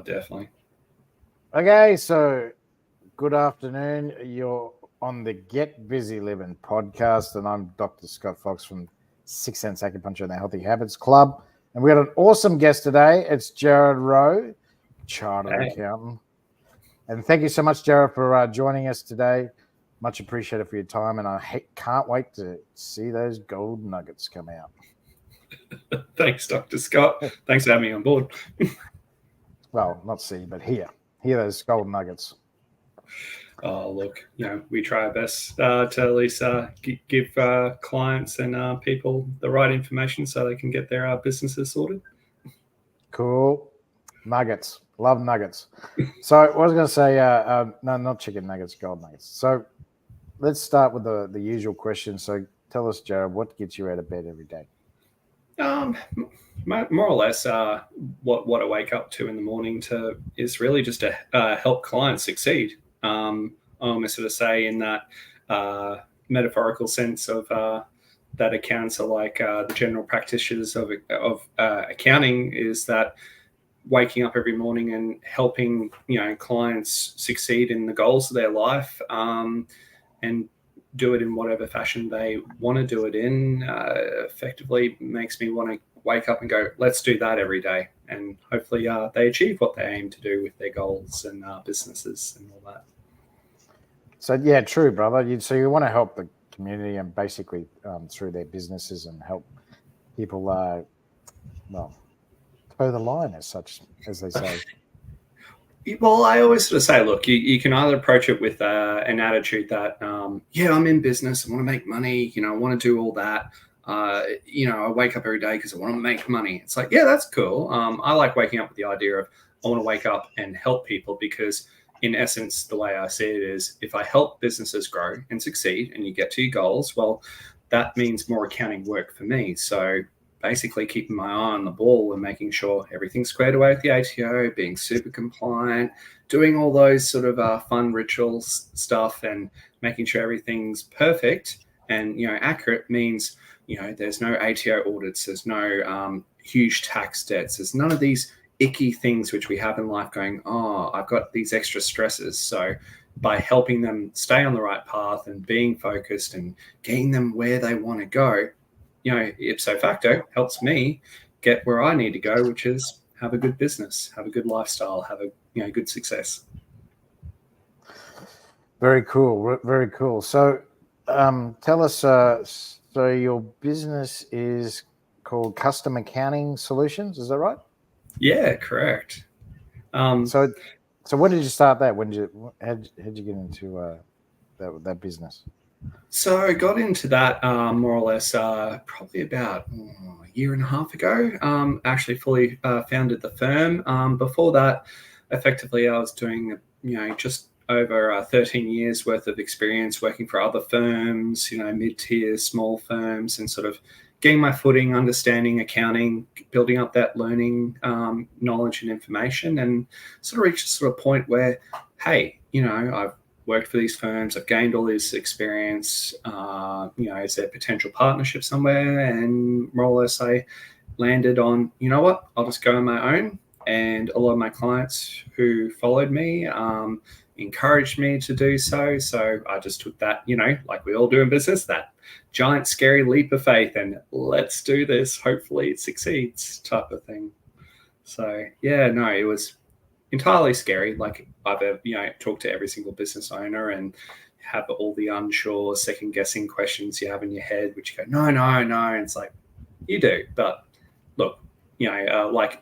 definitely. Okay, so good afternoon. You're on the Get Busy Livin Podcast, and I'm Dr. Scott Fox from 6 Sense Acupuncture and the Healthy Habits Club. And we got an awesome guest today. It's Jarryd Wroe, Chartered Accountant. And thank you so much, Jarryd, for joining us today. Much appreciated for your time, and I can't wait to see those gold nuggets come out. Thanks, Dr. Scott. Thanks for having me on board. Well, not see, but hear those gold nuggets. Oh, look, we try our best to at least give clients and people the right information so they can get their businesses sorted. Cool. Nuggets. Love nuggets. So I was going to say, no, not chicken nuggets, gold nuggets. So let's start with the usual question. So tell us, Jarryd, what gets you out of bed every day? More or less, what I wake up to in the morning is really just to help clients succeed. I almost sort of say in that metaphorical sense of that accountants are like the general practitioners of accounting, is that waking up every morning and helping clients succeed in the goals of their life, and do it in whatever fashion they want to do it in, effectively makes me want to wake up and go, let's do that every day. And hopefully they achieve what they aim to do with their goals and businesses and all that. So, yeah, true, brother. So you want to help the community and basically through their businesses and help people, toe the line as such, as they say. Well, I always sort of say, look, you can either approach it with an attitude that, I'm in business, I want to make money, I want to do all that. I wake up every day because I want to make money. It's like, yeah, that's cool. I like waking up with the idea of I want to wake up and help people, because in essence, the way I see it is, if I help businesses grow and succeed and you get to your goals, well, that means more accounting work for me. So basically keeping my eye on the ball and making sure everything's squared away with the ATO, being super compliant, doing all those sort of fun rituals stuff, and making sure everything's perfect and accurate means there's no ATO audits, there's no huge tax debts, there's none of these icky things which we have in life going, I've got these extra stresses. So by helping them stay on the right path and being focused and getting them where they want to go, ipso facto helps me get where I need to go, which is have a good business, have a good lifestyle, have a good success. Very cool. Very cool. So tell us, so your business is called Custom Accounting Solutions, is that right? Yeah, correct. So when did you start that? How'd you get into that business? So I got into that more or less probably about a year and a half ago. Actually fully founded the firm. Before that, effectively, I was doing just over 13 years worth of experience working for other firms, mid-tier, small firms, and sort of getting my footing, understanding accounting, building up that learning, knowledge and information, and sort of reached a sort of point where, hey, I've worked for these firms, I've gained all this experience, is there potential partnership somewhere? And more or less I landed on, what, I'll just go on my own. And a lot of my clients who followed me encouraged me to do so. So I just took that, like we all do in business, that giant scary leap of faith and let's do this, hopefully it succeeds type of thing. So yeah, no, it was entirely scary. Like I've talked to every single business owner and have all the unsure, second guessing questions you have in your head, which you go, no. And it's like, you do. But look,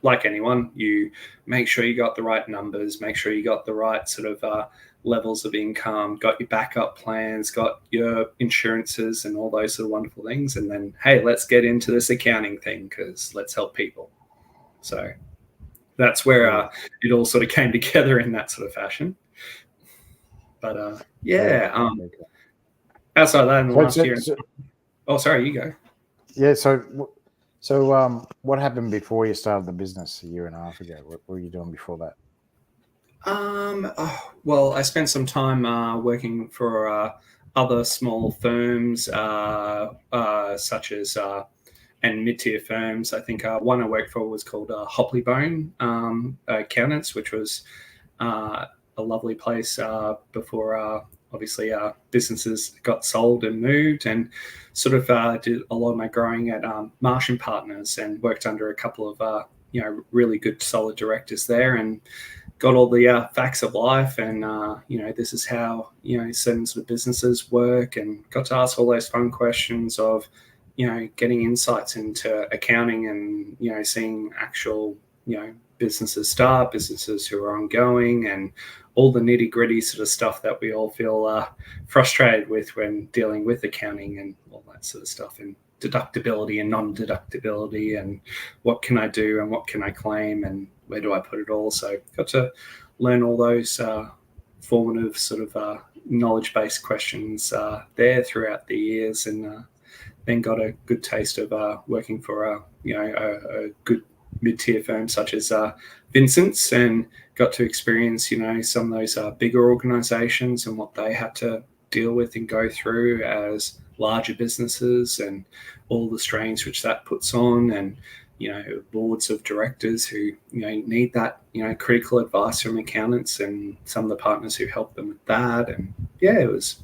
like anyone, you make sure you got the right numbers, make sure you got the right sort of levels of income, got your backup plans, got your insurances and all those sort of wonderful things. And then, hey, let's get into this accounting thing because let's help people. So that's where it all sort of came together in that sort of fashion. But outside of that, in the last year. Sorry, you go. Yeah. So what happened before you started the business a year and a half ago? What were you doing before that? Well, I spent some time working for other small firms, such as and mid-tier firms. I think one I worked for was called Hoplybone Accountants, which was a lovely place before obviously businesses got sold and moved, and sort of did a lot of my growing at Marsh and Partners, and worked under a couple of really good solid directors there, and got all the facts of life, and this is how certain sort of businesses work, and got to ask all those fun questions of getting insights into accounting, and seeing actual businesses start, businesses who are ongoing, and all the nitty gritty sort of stuff that we all feel frustrated with when dealing with accounting, and all that sort of stuff, and deductibility and non-deductibility, and what can I do and what can I claim and where do I put it all. So got to learn all those formative sort of knowledge-based questions there throughout the years, and then got a good taste of working for a good mid-tier firm such as Vincent's, and got to experience some of those bigger organizations and what they had to deal with and go through as larger businesses, and all the strains which that puts on, and boards of directors who need that critical advice from accountants, and some of the partners who help them with that. And it was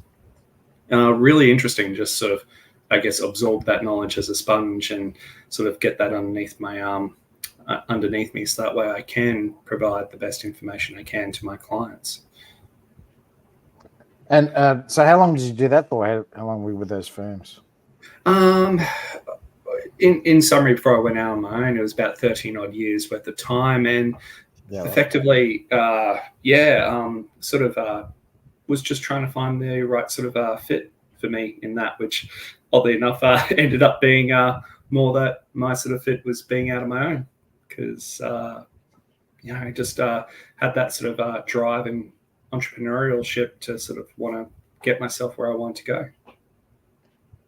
really interesting, just sort of absorb that knowledge as a sponge, and sort of get that underneath me, so that way I can provide the best information I can to my clients. And so how long did you do that for? How long were you with those firms? In summary, before I went out on my own, it was about 13 odd years worth of time, and effectively, was just trying to find the right sort of fit for me in that, which oddly enough ended up being more that my sort of fit was being out on my own, because I just had that sort of drive and entrepreneurship to sort of want to get myself where I want to go.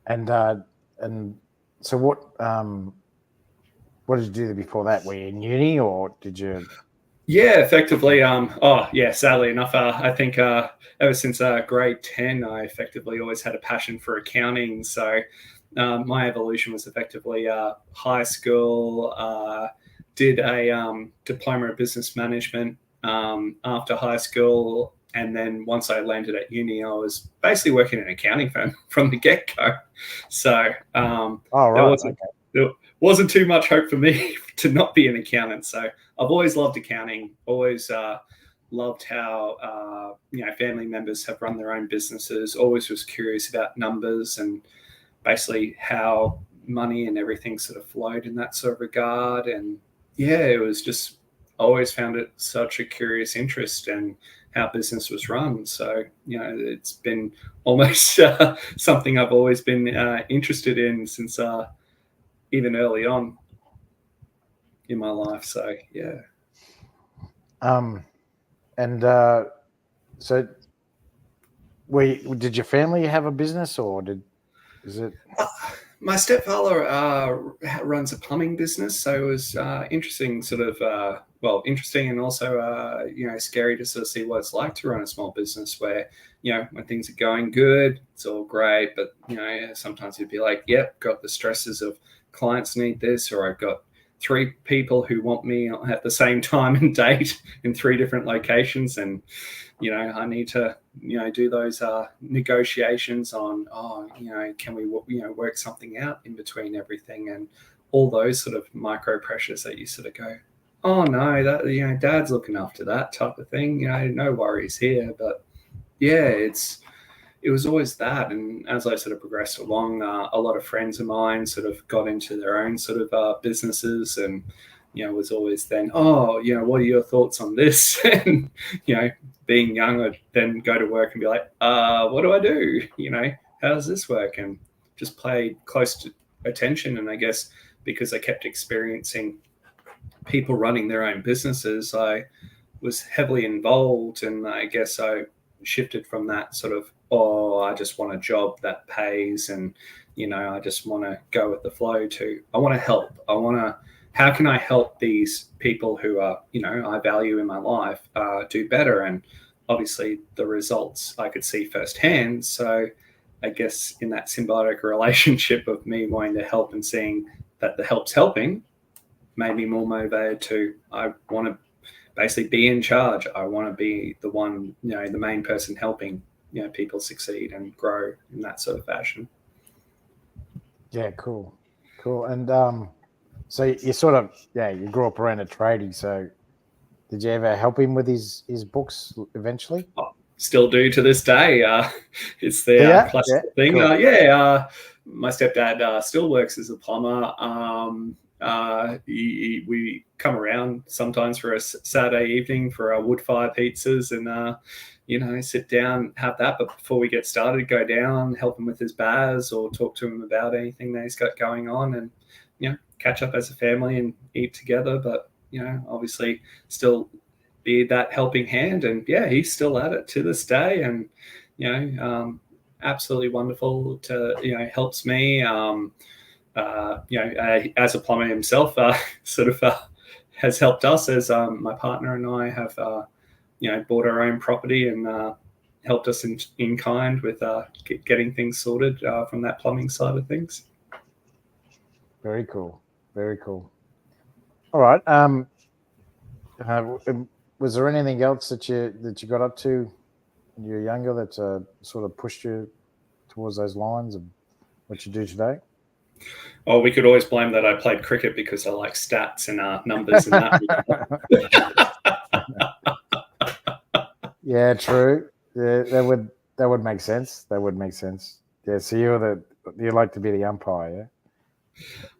And so what did you do before that? Were you in uni, or did you? Yeah, effectively. Sadly enough, I think ever since grade 10, I effectively always had a passion for accounting. So my evolution was effectively high school, did a diploma of business management after high school. And then once I landed at uni, I was basically working in an accounting firm from the get-go. So there wasn't too much hope for me to not be an accountant. So I've always loved accounting, always loved how family members have run their own businesses, always was curious about numbers and basically how money and everything sort of flowed in that sort of regard. And it was just always found it such a curious interest in how business was run. So, it's been almost something I've always been interested in since even early on in my life. So, so did your family have a business, or is it? My stepfather runs a plumbing business, so it was interesting, sort of, interesting and also, scary to sort of see what it's like to run a small business where, when things are going good, it's all great, but, sometimes you'd be like, yep, got the stresses of clients need this, or I've got 3 people who want me at the same time and date in 3 different locations, and I need to do those negotiations on can we work something out in between everything, and all those sort of micro pressures that you sort of go, oh no, that dad's looking after that type of thing, no worries here. But it was always that. And as I sort of progressed along, a lot of friends of mine sort of got into their own sort of businesses, and was always then, what are your thoughts on this? And being young, I'd then go to work and be like, what do I do? How does this work? And just paid close attention. And I guess because I kept experiencing people running their own businesses, I was heavily involved. And I guess I shifted from that sort of, I just want a job that pays, and I just want to go with the flow, to I want to help. How can I help these people who are, I value in my life, do better? And obviously the results I could see firsthand. So I guess in that symbiotic relationship of me wanting to help and seeing that the help's helping made me more motivated to, I want to basically be in charge. I want to be the one, the main person helping, people succeed and grow in that sort of fashion. Yeah, cool. And so you sort of, you grew up around a tradie. So did you ever help him with his books eventually? Still do to this day. It's the classic thing. Cool. My stepdad still works as a plumber. We come around sometimes for a Saturday evening for our wood fire pizzas and, sit down, have that. But before we get started, go down, help him with his baz or talk to him about anything that he's got going on and, catch up as a family and eat together. But, obviously still be that helping hand. And, he's still at it to this day. And, absolutely wonderful to, helps me. As a plumber himself, has helped us as my partner and I have, bought our own property and helped us in kind with getting things sorted from that plumbing side of things. Very cool. Very cool. All right. Was there anything else that you got up to when you were younger that sort of pushed you towards those lines of what you do today? Oh, we could always blame that I played cricket because I like stats and numbers and that. Yeah, true. Yeah, that would make sense. That would make sense. Yeah, so you like to be the umpire, yeah?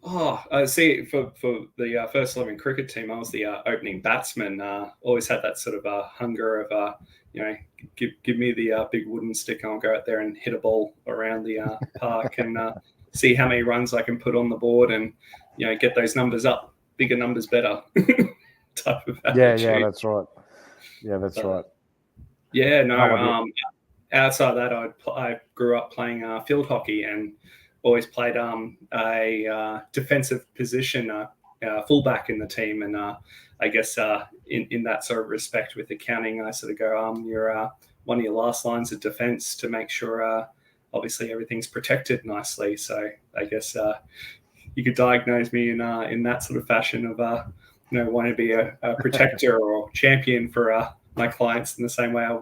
Oh, see, for the first 11 cricket team, I was the opening batsman. Always had that sort of hunger of, give me the big wooden stick and I'll go out there and hit a ball around the park and see how many runs I can put on the board and, get those numbers up. Bigger numbers better type of attitude. Yeah, that's right. Yeah, that's right. Yeah, no. Outside that, I grew up playing field hockey and always played a defensive position, fullback in the team. And I guess in that sort of respect with accounting, I sort of go, you're one of your last lines of defense to make sure, obviously, everything's protected nicely. So I guess you could diagnose me in that sort of fashion of, wanting to be a protector or champion for my clients in the same way I,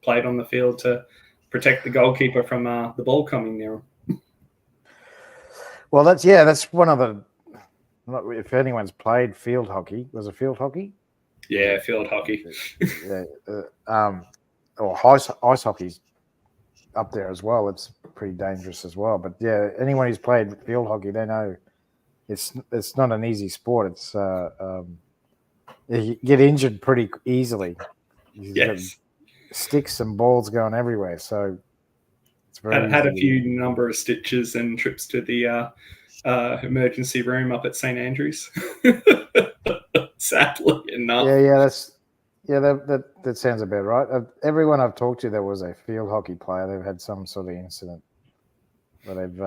played on the field to protect the goalkeeper from the ball coming near him. Well, that's one of the. If anyone's played field hockey, was it field hockey? Yeah, field hockey. Or ice hockey's up there as well. It's pretty dangerous as well. But yeah, anyone who's played field hockey, they know it's not an easy sport. It's you get injured pretty easily. Yes. Sticks and balls going everywhere, so it's very. Had a few number of stitches and trips to the emergency room up at St Andrews. Sadly enough. That sounds about right. Everyone I've talked to that was a field hockey player, they've had some sort of incident where they've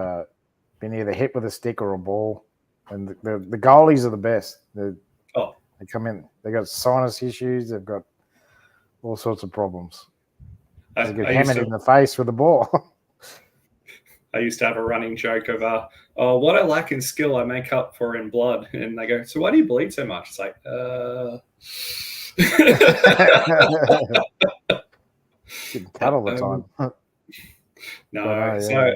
been either hit with a stick or a ball, and the goalies are the best. They come in, they got sinus issues, they've got all sorts of problems. They get hammered in the face with a ball. I used to have a running joke of, what I lack in skill, I make up for in blood. And they go, so why do you bleed so much? It's like, Getting cut all the time. No, so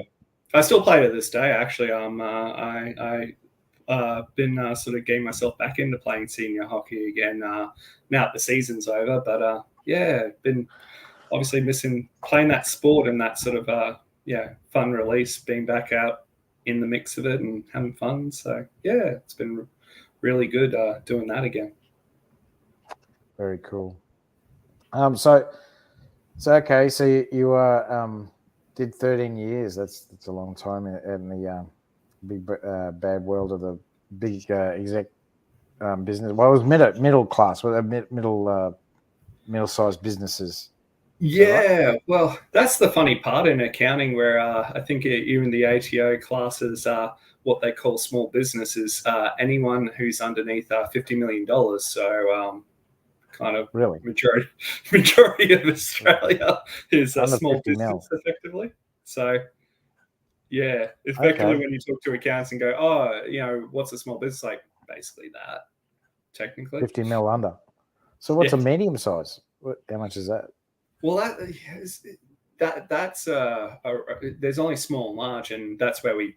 I still play to this day. Actually, I been sort of getting myself back into playing senior hockey again. Now that the season's over, but been obviously missing playing that sport and that sort of fun release, being back out in the mix of it and having fun. So it's been really good doing that again. Very cool. So you did 13 years. That's a long time in the big bad world of the big exec business. Well, it was middle class, middle-sized businesses. Yeah, right? Well, that's the funny part in accounting, where I think even the ATO classes what they call small businesses, anyone who's underneath $50 million. So kind of really majority of Australia is a small business, effectively. So Yeah, effectively Okay. when you talk to accounts and go, oh, what's a small business? Like basically that, technically. 50 mil under. So what's Yeah. a medium size? How much is that? Well, that's there's only small and large, and that's where we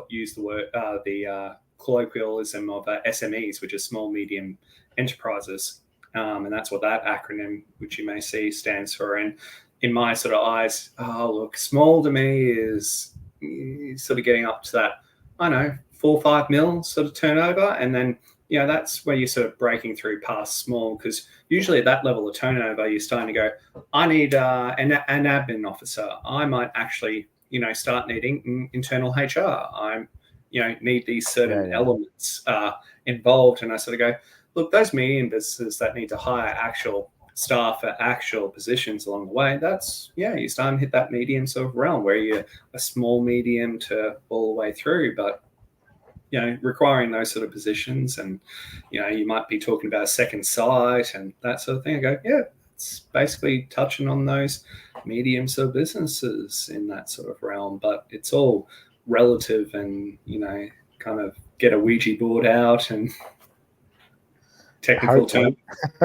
use the word the colloquialism of SMEs, which is small medium enterprises, and that's what that acronym, which you may see, stands for. And in my sort of eyes, look, small to me is sort of getting up to that, I don't know, 4 or 5 mil sort of turnover, and then that's where you're sort of breaking through past small, because usually at that level of turnover, you're starting to go, I need an admin officer. I might actually, start needing internal HR. I, need these certain elements involved. And I sort of go, look, those medium businesses that need to hire actual staff at actual positions along the way, that's, you start to hit that medium sort of realm where you're a small medium to all the way through. But requiring those sort of positions, and you might be talking about a second site and that sort of thing. I go, it's basically touching on those medium sort of businesses in that sort of realm, but it's all relative, and kind of get a Ouija board out and technical term.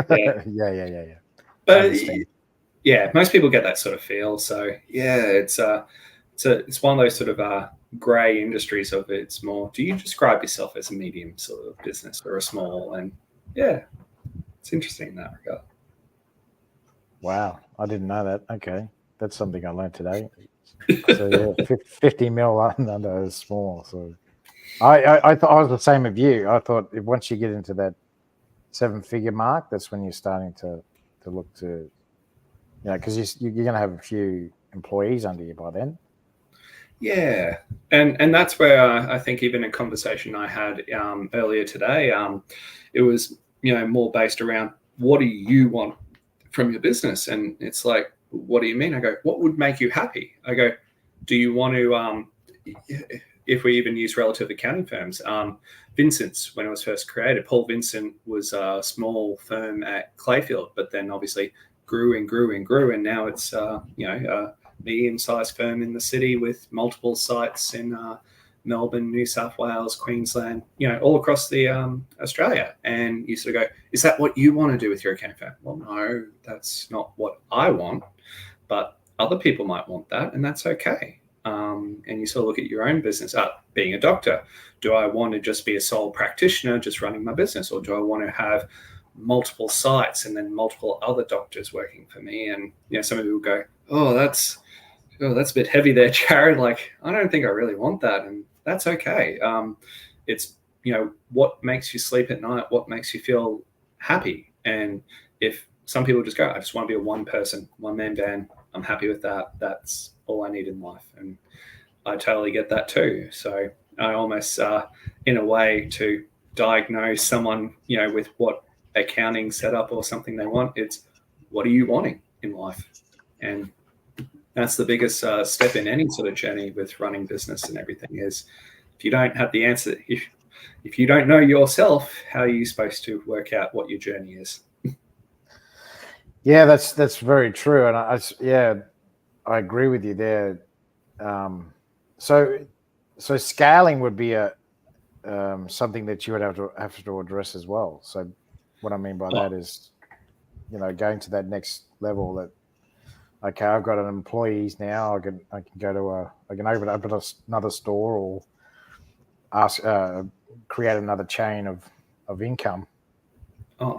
Yeah. But most people get that sort of feel. So it's one of those sort of grey industries of it's more, do you describe yourself as a medium sort of business or a small? And it's interesting in that regard. Wow, I didn't know that. Okay, that's something I learned today. So 50 mil under is small. So I thought I was the same as you. I thought once you get into that 7-figure mark, that's when you're starting to look to, because you're going to have a few employees under you by then. Yeah, and that's where I think even a conversation I had earlier today, it was more based around, what do you want from your business? And it's like, what do you mean? I go, what would make you happy? I go, do you want to, if we even use relative accounting firms, Vincent's, when it was first created, Paul Vincent was a small firm at Clayfield, but then obviously grew and grew and grew, and now it's a medium-sized firm in the city with multiple sites in Melbourne, New South Wales, Queensland, all across the Australia. And you sort of go, is that what you want to do with your accounting firm? Well, no, that's not what I want, but other people might want that, and that's okay. And you sort of look at your own business. Being a doctor, do I want to just be a sole practitioner just running my business, or do I want to have multiple sites and then multiple other doctors working for me? And some people go, that's a bit heavy there, Jarryd. Like, I don't think I really want that, and that's okay. It's what makes you sleep at night, what makes you feel happy. And if some people just go, I just want to be a one-man band, I'm happy with that. That's all I need in life. And I totally get that too. So I almost, in a way, to diagnose someone, with what accounting setup or something they want, it's, what are you wanting in life? And that's the biggest step in any sort of journey with running business and everything, is if you don't have the answer, if you don't know yourself, how are you supposed to work out what your journey is? Yeah, that's very true. And I agree with you there. So scaling would be something that you would have to address as well. So what I mean by that is, going to that next level, that, okay, I've got an employees now, I can go to I can open another store, or ask create another chain of income.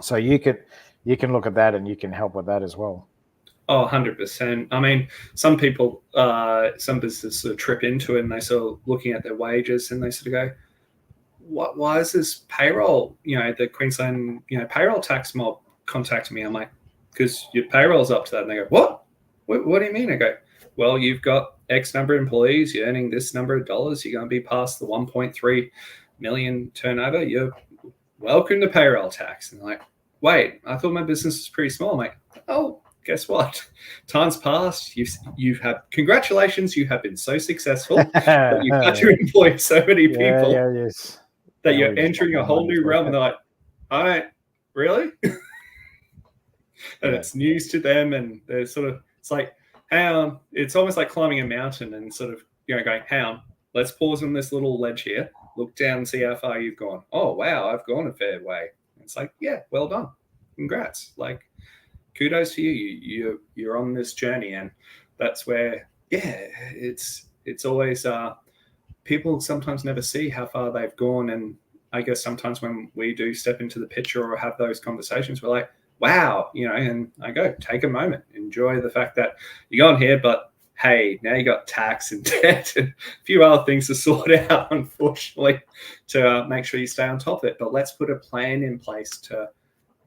So you can look at that, and you can help with that as well. 100%. I mean, some people, some businesses sort of trip into it, and they sort of looking at their wages, and they sort of go, why is this payroll, the Queensland, payroll tax mob contacting me? I'm like, because your payroll's up to that. And they go, what do you mean? I go, well, you've got X number of employees, you're earning this number of dollars, you're going to be past the 1.3 million turnover, you're welcome to payroll tax. And they're like, wait, I thought my business was pretty small. I'm like, oh, guess what? Time's passed. You've had, congratulations, you have been so successul that you've had to employ so many people that you're entering a whole new realm. And they're like, all right, really? And it's news to them, and they're sort of, it's like, it's almost like climbing a mountain and sort of going, hang on, let's pause on this little ledge here, look down and see how far you've gone. Oh, wow, I've gone a fair way. It's like, yeah, well done. Congrats. Like, kudos to you. You're on this journey. And that's where, yeah, it's always, people sometimes never see how far they've gone. And I guess sometimes when we do step into the picture or have those conversations, we're like, wow, and I go, take a moment, enjoy the fact that you're going here, but hey, now you got tax and debt and a few other things to sort out, unfortunately, to make sure you stay on top of it. But let's put a plan in place to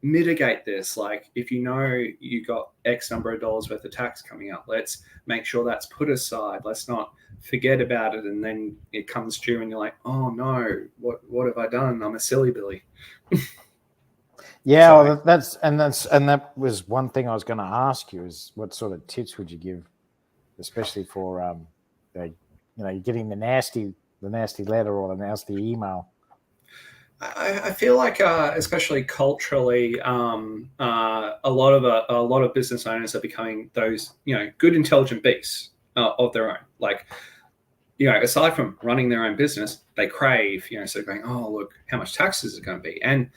mitigate this. Like, if you know you got X number of dollars worth of tax coming up, let's make sure that's put aside. Let's not forget about it, and then it comes due and you're like, oh no, what have I done? I'm a silly Billy. Yeah, well, that was one thing I was going to ask you, is what sort of tips would you give, especially for you're getting the nasty letter or the nasty email. I feel like, especially culturally, a lot of business owners are becoming those good intelligent beasts of their own. Like, aside from running their own business, they crave sort of going, oh look, how much tax is it going to be? And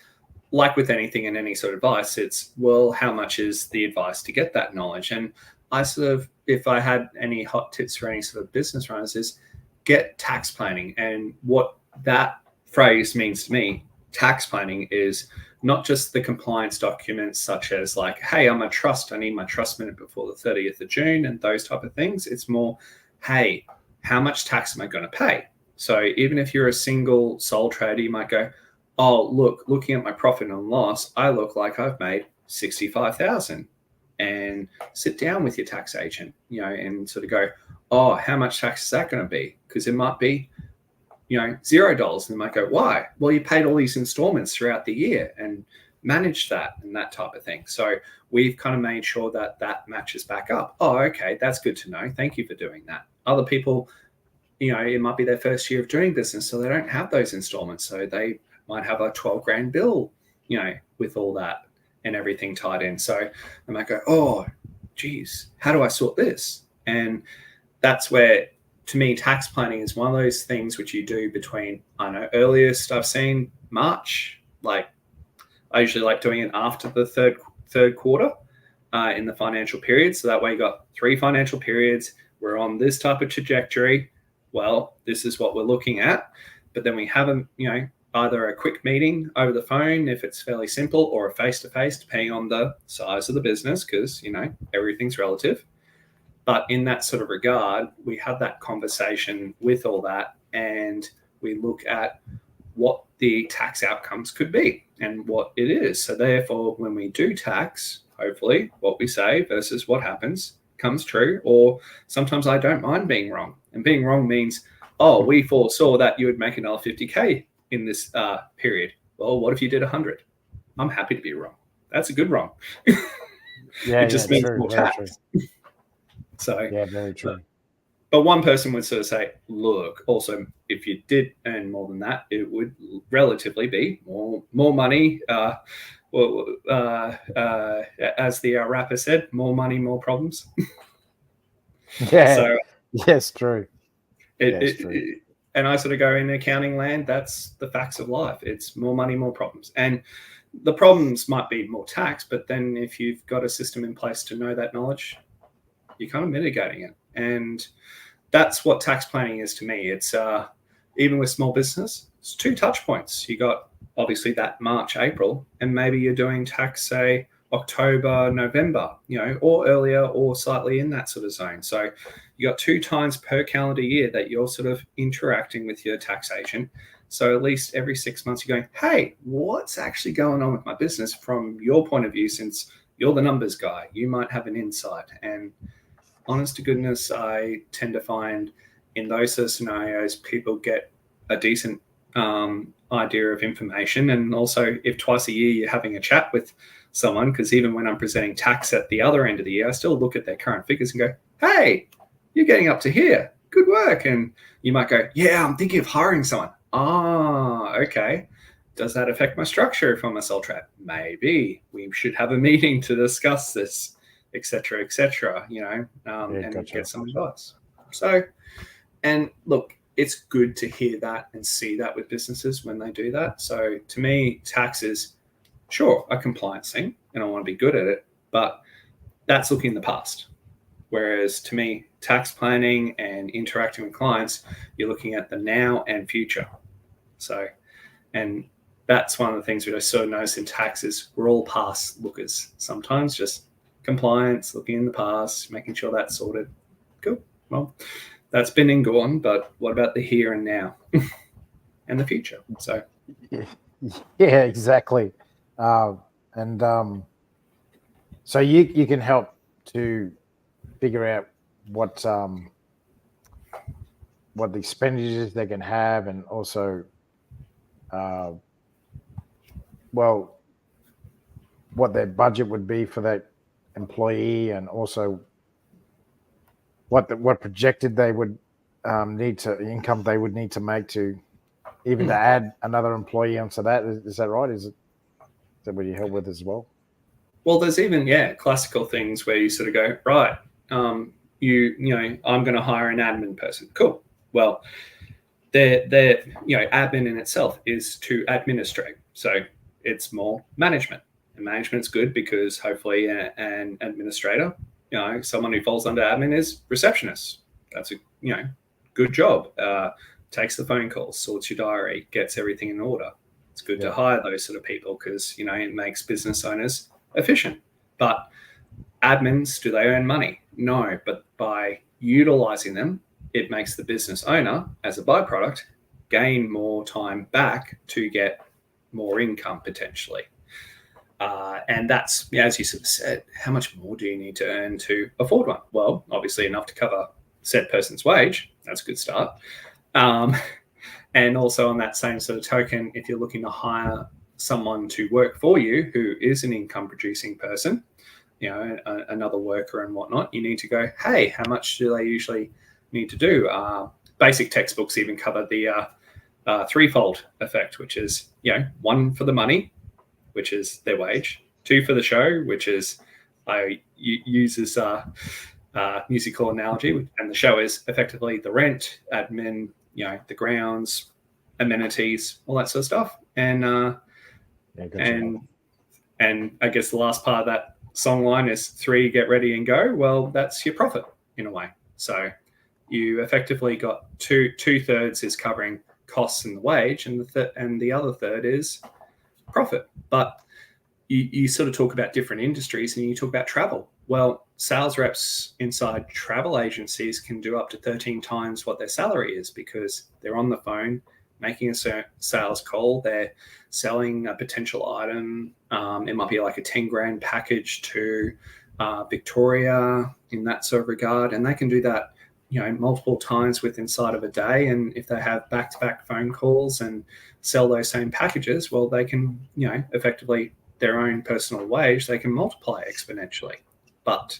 like with anything and any sort of advice, it's, well, how much is the advice to get that knowledge? And I sort of, if I had any hot tips for any sort of business runners, is get tax planning. And what that phrase means to me, tax planning, is not just the compliance documents such as like, hey, I'm a trust, I need my trust minute before the 30th of June and those type of things. It's more, hey, how much tax am I going to pay? So even if you're a single sole trader, you might go, oh, look, looking at my profit and loss, I look like I've made 65,000. And sit down with your tax agent, and sort of go, oh, how much tax is that going to be? Because it might be, $0. And they might go, why? Well, you paid all these installments throughout the year and managed that and that type of thing. So we've kind of made sure that that matches back up. Oh, okay, that's good to know. Thank you for doing that. Other people, it might be their first year of doing business, so they don't have those installments. So they might have a 12 grand bill, with all that and everything tied in. So they might go, oh, geez, how do I sort this? And that's where, to me, tax planning is one of those things which you do between, earliest I've seen March. Like, I usually like doing it after the third quarter in the financial period. So that way you got 3 financial periods. We're on this type of trajectory. Well, this is what we're looking at. But then we have either a quick meeting over the phone if it's fairly simple, or a face-to-face, depending on the size of the business, because, everything's relative. But in that sort of regard, we have that conversation with all that, and we look at what the tax outcomes could be and what it is. So therefore, when we do tax, hopefully what we say versus what happens comes true. Or sometimes I don't mind being wrong. And being wrong means, oh, we foresaw that you would make another 50K in this period. Well, what if you did 100? I'm happy to be wrong. That's a good wrong. It just means more tax. So yeah, very true. But one person would sort of say, look, also, if you did earn more than that, it would relatively be more money. As the rapper said, more money, more problems. Yeah. So, yes, true. True. And I sort of go, in accounting land, that's the facts of life. It's more money, more problems. And the problems might be more tax, but then if you've got a system in place to know that knowledge, you're kind of mitigating it. And that's what tax planning is to me. It's even with small business, it's 2 touch points. You got obviously that March, April, and maybe you're doing tax, say, October, November, or earlier, or slightly in that sort of zone. So you got 2 times per calendar year that you're sort of interacting with your tax agent. So at least every 6 months you're going, hey, what's actually going on with my business from your point of view? Since you're the numbers guy, you might have an insight. And honest to goodness, I tend to find in those sort of scenarios, people get a decent idea of information. And also, if twice a year you're having a chat with someone, because even when I'm presenting tax at the other end of the year, I still look at their current figures and go, hey, you're getting up to here. Good work. And you might go, yeah, I'm thinking of hiring someone. Ah, okay. Does that affect my structure if I'm a sole trader? Maybe. We should have a meeting to discuss this, et cetera, and gotcha. Get some advice. So And look, it's good to hear that and see that with businesses when they do that. So to me, tax is, sure, a compliance thing, and I want to be good at it, but that's looking in the past. Whereas to me, tax planning and interacting with clients, you're looking at the now and future. So, and that's one of the things which I sort of notice in tax is we're all past lookers. Sometimes just compliance, looking in the past, making sure that's sorted. Cool. Well, that's been and gone, but what about the here and now and the future? So, yeah, exactly. So you can help to figure out what the expenditures they can have, and also, what their budget would be for that employee, and also what projected they would income they would need to make to even to add another employee onto that. Is that right? Is that what you help with as well? Well, there's even classical things where you sort of go, right, I'm going to hire an admin person. Cool. Well, their admin in itself is to administrate, so it's more management. And management's good because hopefully an administrator, someone who falls under admin is receptionist. That's a good job. Takes the phone calls, sorts your diary, gets everything in order. It's good to hire those sort of people because it makes business owners efficient. But admins, do they earn money? No, but by utilizing them, it makes the business owner, as a byproduct, gain more time back to get more income potentially. And that's, as you sort of said, how much more do you need to earn to afford one? Well, obviously enough to cover said person's wage. That's a good start. And also on that same sort of token, if you're looking to hire someone to work for you who is an income producing person, another worker and whatnot, you need to go, hey, how much do they usually need to do? Basic textbooks even cover the threefold effect, which is, one for the money, which is their wage, two for the show, which is I use as musical analogy, and the show is effectively the rent, admin, the grounds, amenities, all that sort of stuff. And and I guess the last part of that song line is 3, get ready and go. Well, that's your profit in a way. So you effectively got two-thirds is covering costs and the wage, and the other third is profit. But you sort of talk about different industries, and you talk about travel. Well, sales reps inside travel agencies can do up to 13 times what their salary is because they're on the phone making a sales call. They're selling a potential item. It might be like a 10 grand package to Victoria in that sort of regard. And they can do that, multiple times inside of a day. And if they have back-to-back phone calls and sell those same packages, well, they can, effectively their own personal wage, they can multiply exponentially. But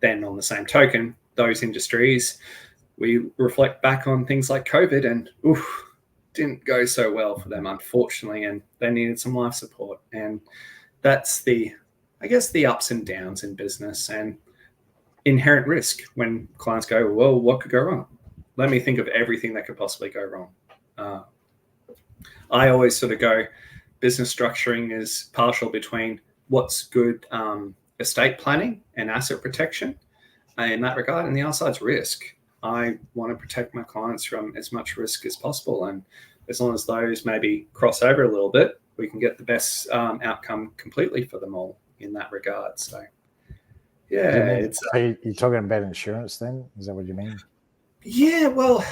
then on the same token, those industries, we reflect back on things like COVID and didn't go so well for them, unfortunately, and they needed some life support. And that's the ups and downs in business and inherent risk when clients go, well, what could go wrong? Let me think of everything that could possibly go wrong. I always sort of go, business structuring is partial between what's good estate planning and asset protection in that regard, and the other side's risk. I want to protect my clients from as much risk as possible, and as long as those maybe cross over a little bit, we can get the best outcome completely for them all in that regard. So you're talking about insurance then? Is that what you mean? Yeah, well,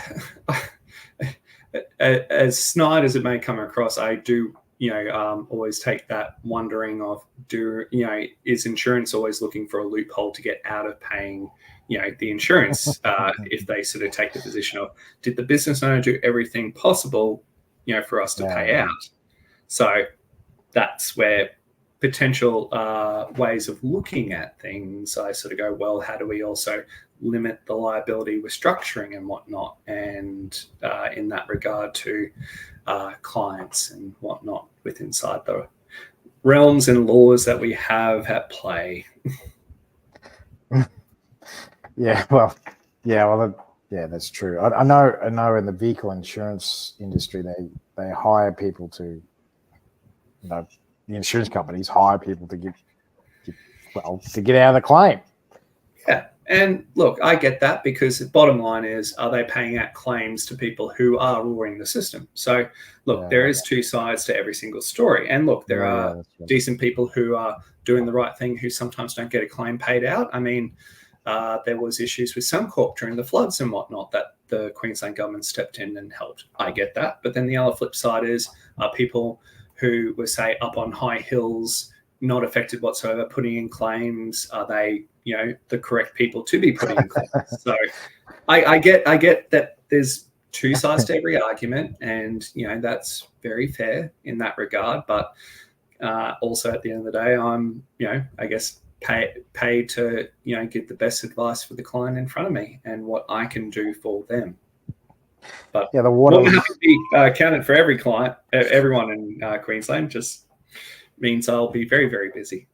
as snide as it may come across, I do always take that wondering of, is insurance always looking for a loophole to get out of paying, the insurance, if they sort of take the position of, did the business owner do everything possible, for us to pay out? So that's where potential ways of looking at things, I sort of go, well, how do we also limit the liability with structuring and whatnot? And in that regard to clients and whatnot inside the realms and laws that we have at play. Yeah, that's true. I know in the vehicle insurance industry, they hire people to, the insurance companies hire people to get out of the claim. Yeah. And look, I get that, because the bottom line is, are they paying out claims to people who are ruining the system? So, look, there is two sides to every single story. And look, there are decent people who are doing the right thing who sometimes don't get a claim paid out. I mean, there was issues with Suncorp during the floods and whatnot that the Queensland government stepped in and helped. I get that. But then the other flip side is, people who were, say, up on high hills, not affected whatsoever, putting in claims, are they, the correct people to be putting in claims? So I get that there's two sides to every argument, and that's very fair in that regard. But also at the end of the day, I'm I guess paid to get the best advice for the client in front of me and what I can do for them. But the water won't have to be counted for every client, everyone in Queensland. Just means I'll be very, very busy.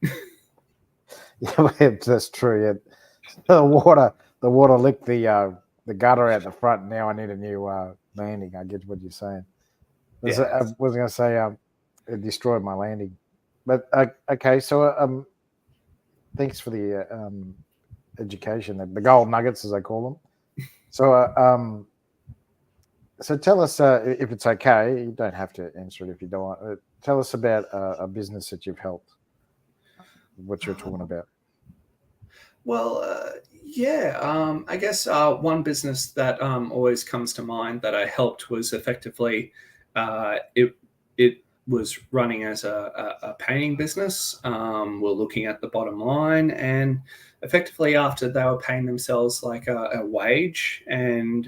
Yeah, that's true. Yeah. The water licked the gutter out the front. Now I need a new landing. I get what you're saying. I was going to say it destroyed my landing, but okay. So thanks for the education, the gold nuggets as they call them. So so tell us if it's okay. You don't have to answer it if you don't want. Tell us about a business that you've helped. What you're talking about. Well, I guess one business that always comes to mind that I helped was effectively it was running as a painting business. We're looking at the bottom line, and effectively after they were paying themselves like a wage and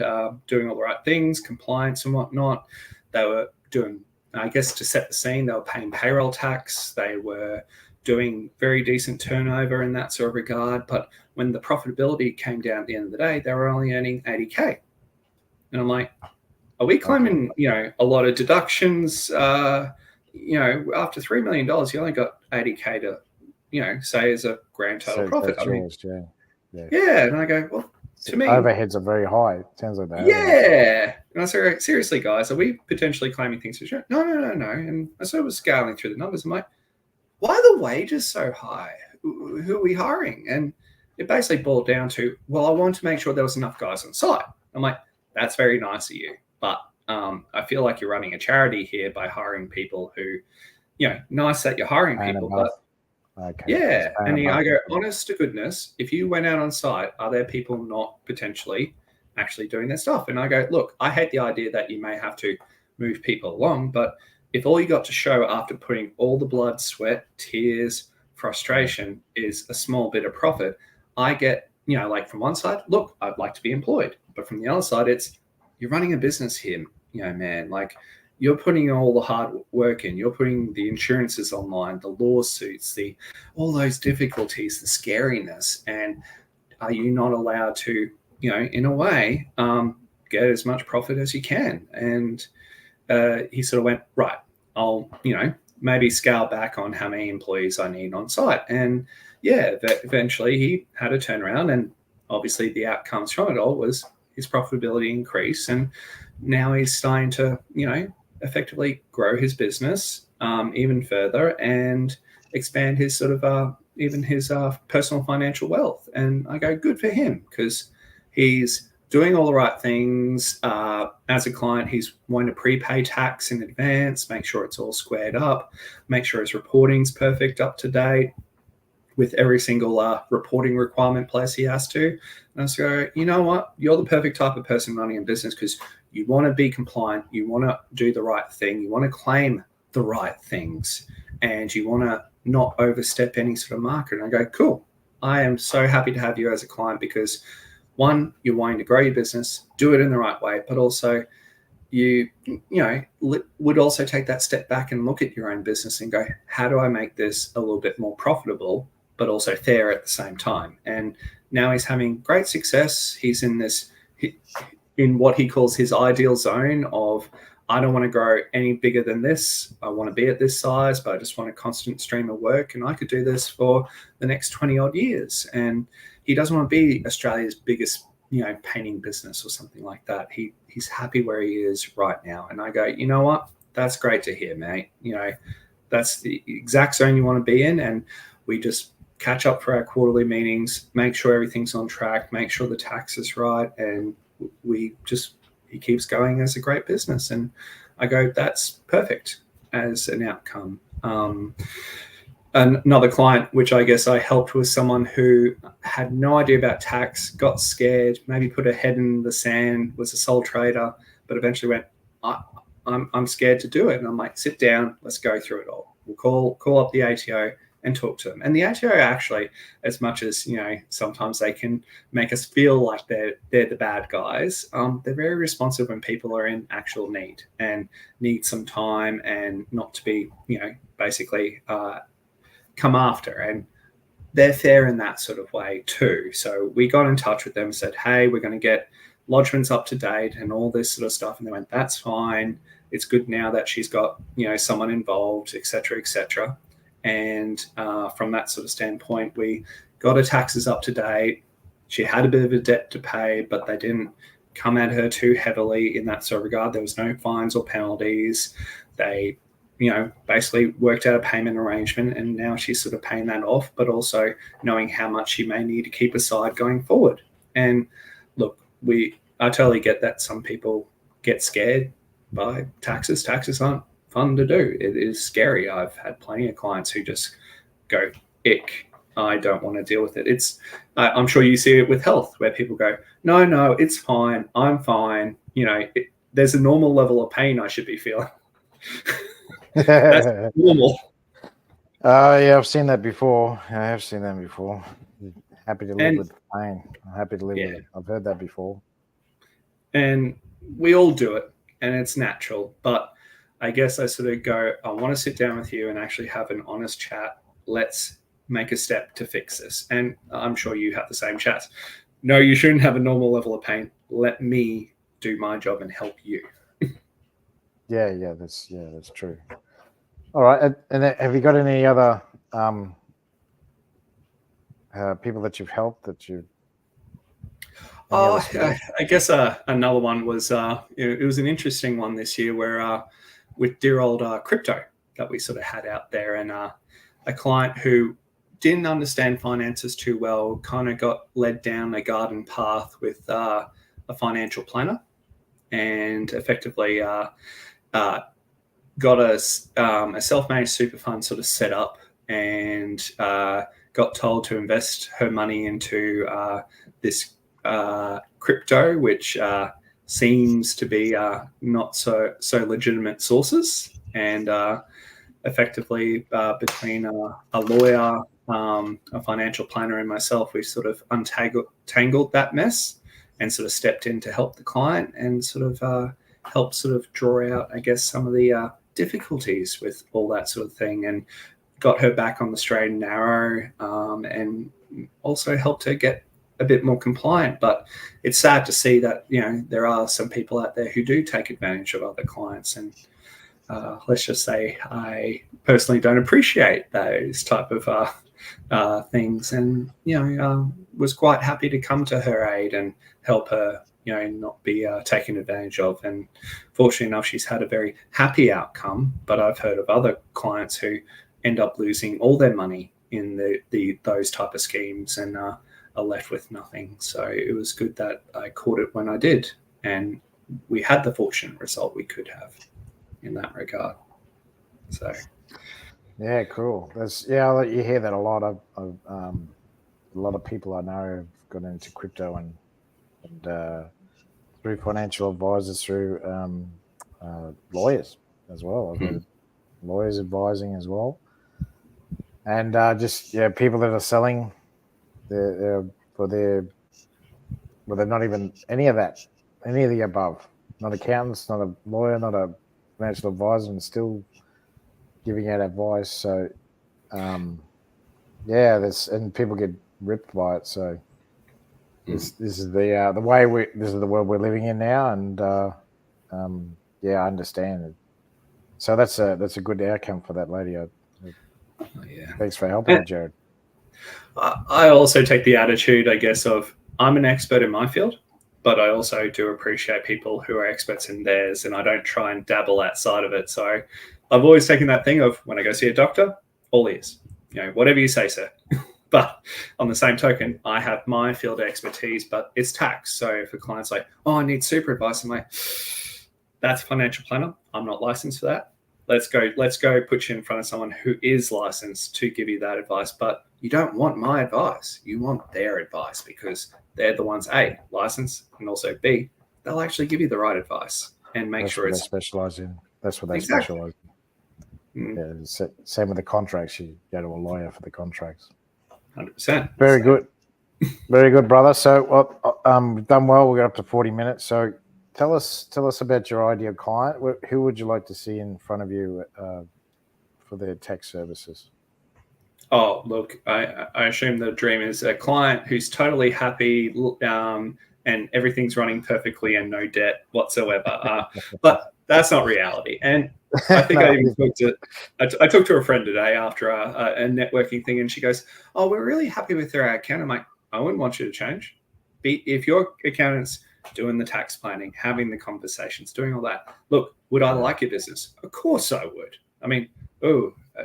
doing all the right things, compliance and whatnot, they were doing, I guess, to set the scene, they were paying payroll tax. They were doing very decent turnover in that sort of regard. But when the profitability came down at the end of the day, they were only earning 80K. And I'm like, are we claiming, a lot of deductions? After $3 million, you only got 80K to, say as a grand total profit. I mean, yeah. And I go, well, to me, overheads are very high. It sounds like that. Yeah. And I said, seriously, guys, are we potentially claiming things for sure? No. And I sort of was scaling through the numbers. I'm like, why are the wages so high? Who are we hiring? And it basically boiled down to, well, I wanted to make sure there was enough guys on site. I'm like, that's very nice of you. But I feel like you're running a charity here by hiring people who, nice that you're hiring people, but yeah. And I go, honest to goodness, if you went out on site, are there people not potentially actually doing their stuff? And I go, look, I hate the idea that you may have to move people along, but if all you got to show after putting all the blood, sweat, tears, frustration is a small bit of profit, I get, like from one side, look, I'd like to be employed. But from the other side, it's, you're running a business here, man, like you're putting all the hard work in, you're putting the insurances online, the lawsuits, all those difficulties, the scariness. And are you not allowed to, in a way, get as much profit as you can? And he sort of went, right, I'll, maybe scale back on how many employees I need on site. And yeah, eventually he had to turn around, and obviously the outcomes from it all was his profitability increase. And now he's starting to, effectively grow his business even further and expand his sort of even his personal financial wealth. And I go, good for him, because he's doing all the right things. As a client, he's wanting to prepay tax in advance, make sure it's all squared up, make sure his reporting's perfect, up to date with every single reporting requirement place he has to. And I just go, you know what? You're the perfect type of person running a business, because you want to be compliant, you want to do the right thing, you want to claim the right things, and you want to not overstep any sort of market. And I go, cool. I am so happy to have you as a client, because one, you're wanting to grow your business, do it in the right way, but also you would also take that step back and look at your own business and go, how do I make this a little bit more profitable, but also fair at the same time? And now he's having great success. He's in what he calls his ideal zone of, I don't want to grow any bigger than this. I want to be at this size, but I just want a constant stream of work. And I could do this for the next 20 odd years. And he doesn't want to be Australia's biggest painting business or something like that. He's happy where he is right now. And I go, you know what? That's great to hear, mate. That's the exact zone you want to be in. And we just catch up for our quarterly meetings, make sure everything's on track, make sure the tax is right. And he keeps going as a great business. And I go, that's perfect as an outcome. Another client, which I guess I helped, was someone who had no idea about tax, got scared, maybe put her head in the sand, was a sole trader, but eventually went, I'm scared to do it. And I'm like, sit down, let's go through it all. We'll call up the ATO and talk to them. And the ATO actually, as much as, sometimes they can make us feel like they're the bad guys, they're very responsive when people are in actual need and need some time and not to be, basically come after. And they're fair in that sort of way too. So we got in touch with them and said, hey, we're going to get lodgements up to date and all this sort of stuff. And they went, that's fine. It's good now that she's got, someone involved, et cetera, et cetera. And from that sort of standpoint, we got her taxes up to date. She had a bit of a debt to pay, but they didn't come at her too heavily in that sort of regard. There was no fines or penalties. They, basically worked out a payment arrangement, and now she's sort of paying that off, but also knowing how much she may need to keep aside going forward. And look, I totally get that some people get scared by taxes. Taxes aren't fun to do. It is scary. I've had plenty of clients who just go, ick, I don't want to deal with it. I'm sure you see it with health, where people go, no, it's fine. I'm fine. There's a normal level of pain I should be feeling. That's normal. Yeah, I've seen that before. I have seen that before. Happy to live with pain. I'm happy to live with it. I've heard that before. And we all do it, and it's natural. But I guess I sort of go, I want to sit down with you and actually have an honest chat. Let's make a step to fix this. And I'm sure you have the same chats. No, you shouldn't have a normal level of pain. Let me do my job and help you. Yeah, that's true. All right, and have you got any other people that you've helped that you? I guess another one was it was an interesting one this year, where with dear old crypto that we sort of had out there, and a client who didn't understand finances too well, kind of got led down a garden path with a financial planner, and effectively got a self-managed super fund sort of set up, and got told to invest her money into this crypto, which seems to be not so legitimate sources. And effectively, between a lawyer, a financial planner, and myself, we sort of untangled that mess and sort of stepped in to help the client and sort of help sort of draw out, I guess, some of the difficulties with all that sort of thing, and got her back on the straight and narrow, and also helped her get a bit more compliant. But it's sad to see that, there are some people out there who do take advantage of other clients. And let's just say I personally don't appreciate those type of things, and, was quite happy to come to her aid and help her, not be taken advantage of. And fortunately enough, she's had a very happy outcome. But I've heard of other clients who end up losing all their money in those type of schemes and are left with nothing. So it was good that I caught it when I did, and we had the fortunate result we could have in that regard. So yeah, cool. You hear that a lot of a lot of people I know have got into crypto and through financial advisors, through lawyers as well. I've heard lawyers advising as well, and people that are selling they're not even any of the above. Not accountants, not a lawyer, not a financial advisor, and still giving out advice. So and people get ripped by it. So this is the way this is the world we're living in now, and I understand it. So that's a good outcome for that lady. Thanks for helping me, Jarryd. I also take the attitude, I guess, of I'm an expert in my field, but I also do appreciate people who are experts in theirs, and I don't try and dabble outside of it. So I've always taken that thing of when I go see a doctor, all ears, whatever you say, sir. But on the same token, I have my field expertise, but it's tax. So if a client's like, oh, I need super advice, I'm like, that's a financial planner. I'm not licensed for that. Let's go put you in front of someone who is licensed to give you that advice. But you don't want my advice. You want their advice because they're the ones, A, licensed, and also B, they'll actually give you the right advice and make sure it's... That's what they specialize in. That's what they specialize in. Yeah, same with the contracts. You go to a lawyer for the contracts. 100%. Very good. Very good, brother. So we've done well. We got up to 40 minutes. So tell us about your ideal client. Who would you like to see in front of you for their tech services? Oh, look, I assume the dream is a client who's totally happy and everything's running perfectly and no debt whatsoever. But that's not reality. And I think I talked to a friend today after a networking thing, and she goes, oh, we're really happy with their account. I'm like, I wouldn't want you to change. If your accountant's doing the tax planning, having the conversations, doing all that, look, would I like your business? Of course I would. I mean,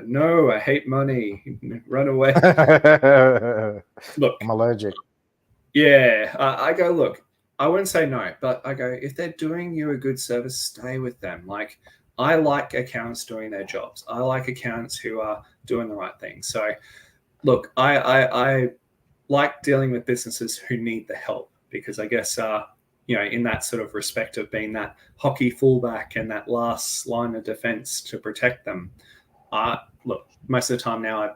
no, I hate money. Run away. Look, I'm allergic. Yeah, I go, look, I wouldn't say no, but I go, if they're doing you a good service, stay with them. Like, I like accountants doing their jobs. I like accountants who are doing the right thing. So, look, I like dealing with businesses who need the help because I guess, in that sort of respect of being that hockey fullback and that last line of defense to protect them. Look, most of the time now,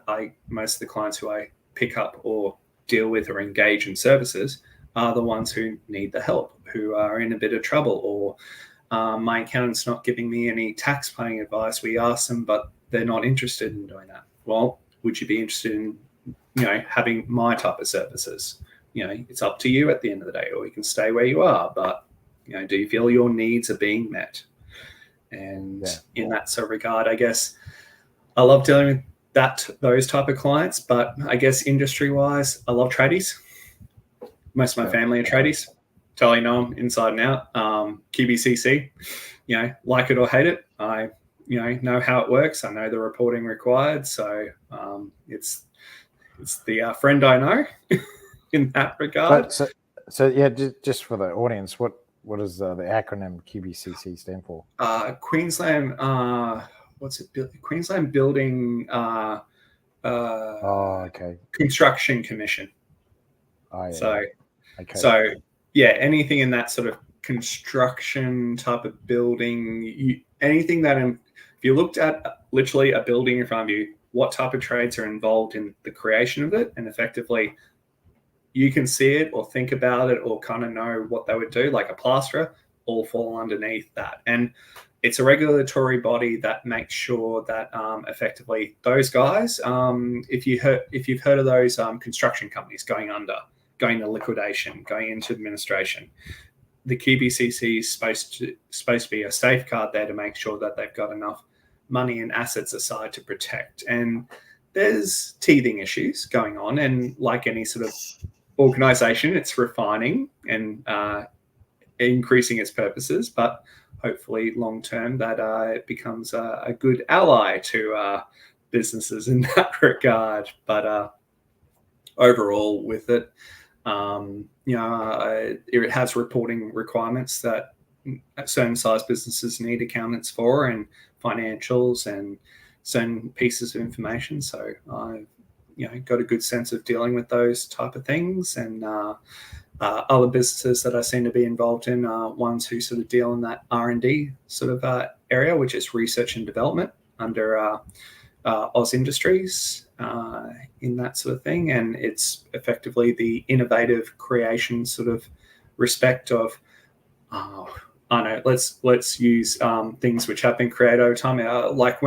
most of the clients who I pick up or deal with or engage in services are the ones who need the help, who are in a bit of trouble, or my accountant's not giving me any tax planning advice. We ask them, but they're not interested in doing that. Well, would you be interested in, having my type of services? It's up to you at the end of the day, or you can stay where you are, but, do you feel your needs are being met? And in that sort of regard, I guess I love dealing with those type of clients, but I guess industry-wise, I love tradies. Most of my family are tradies. Totally know them inside and out. QBCC, like it or hate it, I, know how it works. I know the reporting required. So it's the friend I know in that regard. So yeah, just for the audience, what does the acronym QBCC stand for? Queensland, what's it? Queensland Building Construction Commission. Oh, yeah. So anything in that sort of construction type of building, anything that if you looked at literally a building in front of you, what type of trades are involved in the creation of it, and effectively you can see it or think about it or kind of know what they would do, like a plasterer, all fall underneath that. And it's a regulatory body that makes sure that effectively those guys, if you've heard of those construction companies going under, going to liquidation, going into administration, the QBCC is supposed to be a safeguard there to make sure that they've got enough money and assets aside to protect. And there's teething issues going on, and like any sort of organization, it's refining and increasing its purposes, but hopefully long term that it becomes a good ally to businesses in that regard. But overall with it, it has reporting requirements that certain size businesses need accountants for, and financials and certain pieces of information. So I've got a good sense of dealing with those type of things. And other businesses that I seem to be involved in are ones who sort of deal in that R&D sort of area, which is research and development under Oz Industries, in that sort of thing. And it's effectively the innovative creation sort of respect of, let's use things which have been created over time. Like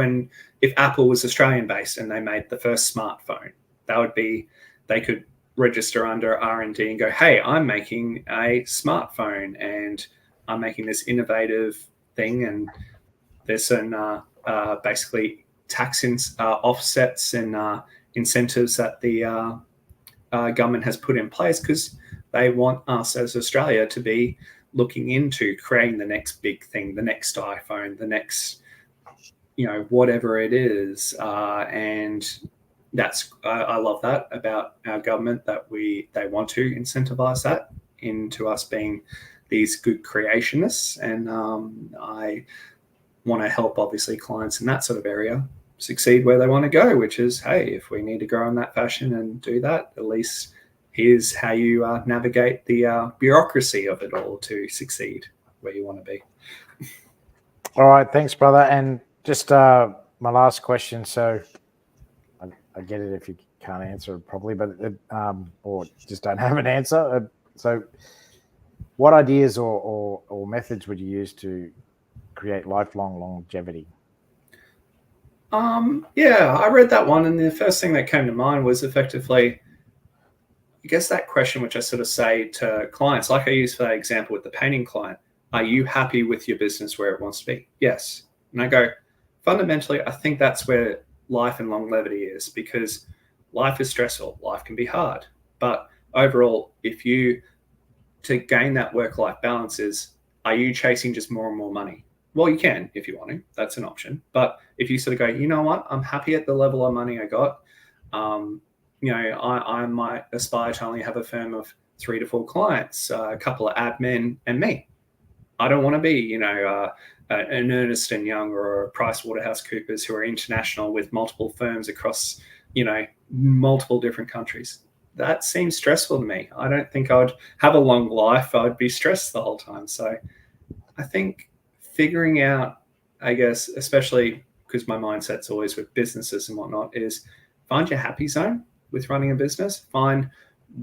if Apple was Australian based and they made the first smartphone, they could register under R&D and go, hey, I'm making a smartphone and I'm making this innovative thing. And there's certain basically tax offsets and incentives that the government has put in place because they want us as Australia to be looking into creating the next big thing, the next iPhone, the next, whatever it is. And that's I love that about our government, that they want to incentivize that into us being these good creationists. And I want to help, obviously, clients in that sort of area succeed where they want to go, which is, hey, if we need to grow in that fashion and do that, at least here's how you navigate the bureaucracy of it all to succeed where you want to be. All right, thanks, brother. And just my last question. So I get it if you can't answer it properly, but or just don't have an answer. So what ideas or methods would you use to create lifelong longevity? Yeah, I read that one, and the first thing that came to mind was effectively, I guess, that question which I sort of say to clients, like I use for that example with the painting client: are you happy with your business where it wants to be? Yes. And I go, fundamentally, I think that's where life and longevity is, because life is stressful, life can be hard, but overall, to gain that work-life balance are you chasing just more and more money? Well, you can if you want to. That's an option. But if you sort of go, you know what, I'm happy at the level of money I got. I might aspire to only have a firm of 3 to 4 clients, a couple of admin, and me. I don't want to be, an Ernst & Young or a PricewaterhouseCoopers who are international with multiple firms across, multiple different countries. That seems stressful to me. I don't think I'd have a long life. I'd be stressed the whole time. So I think figuring out, I guess, especially because my mindset's always with businesses and whatnot, is find your happy zone with running a business. Find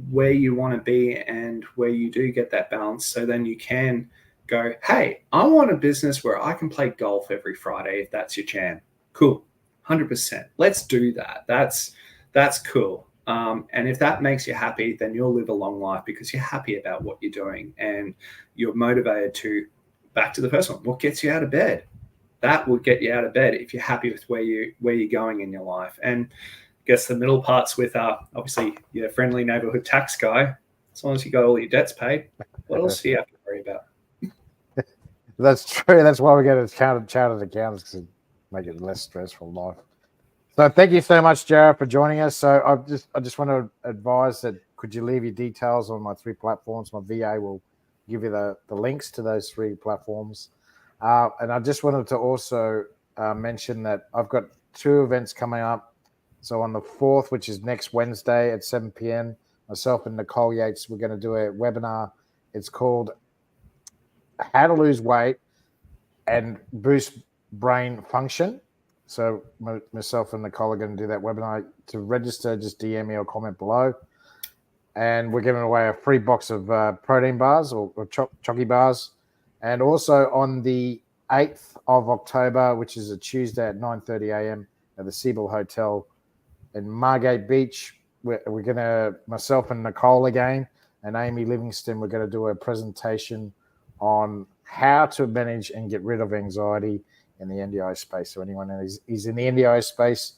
where you want to be and where you do get that balance. So then you can go, hey, I want a business where I can play golf every Friday if that's your jam. Cool. 100%. Let's do that. That's cool. And if that makes you happy, then you'll live a long life because you're happy about what you're doing and you're motivated to, back to the first one, what gets you out of bed? That will get you out of bed if you're happy with where you're going in your life. And I guess the middle part's with obviously your friendly neighborhood tax guy. As long as you got all your debts paid, what else do you have to worry about? That's true. That's why we get a chartered accountants, to make it less stressful life. So thank you so much, Jarryd, for joining us. So I just want to advise that, could you leave your details on my 3 platforms? My VA will give you the links to those 3 platforms. And I just wanted to also mention that I've got 2 events coming up. So on the 4th, which is next Wednesday at 7 p.m., myself and Nicole Yates, we're going to do a webinar. It's called How to Lose Weight and Boost Brain Function. So myself and Nicole are going to do that webinar. To register, just DM me or comment below. And we're giving away a free box of protein bars or chocky bars. And also on the 8th of October, which is a Tuesday at 9:30 a.m. at the Seabill Hotel in Margate Beach, we're going to, myself and Nicole again, and Amy Livingston, we're going to do a presentation on how to manage and get rid of anxiety in the NDI space. So anyone is in the NDI space,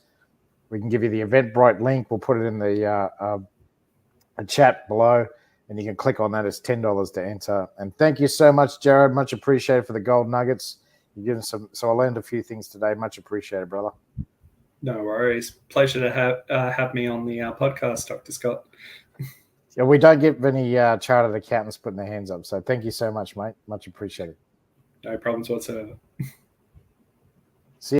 we can give you the Eventbrite link. We'll put it in the chat below, and you can click on that. It's $10 to enter. And thank you so much, Jarryd. Much appreciated for the gold nuggets. You're giving so I learned a few things today. Much appreciated, brother. No worries. Pleasure to have me on the podcast, Dr. Scott. Yeah, we don't get many chartered accountants putting their hands up. So thank you so much, mate. Much appreciated. No problems whatsoever.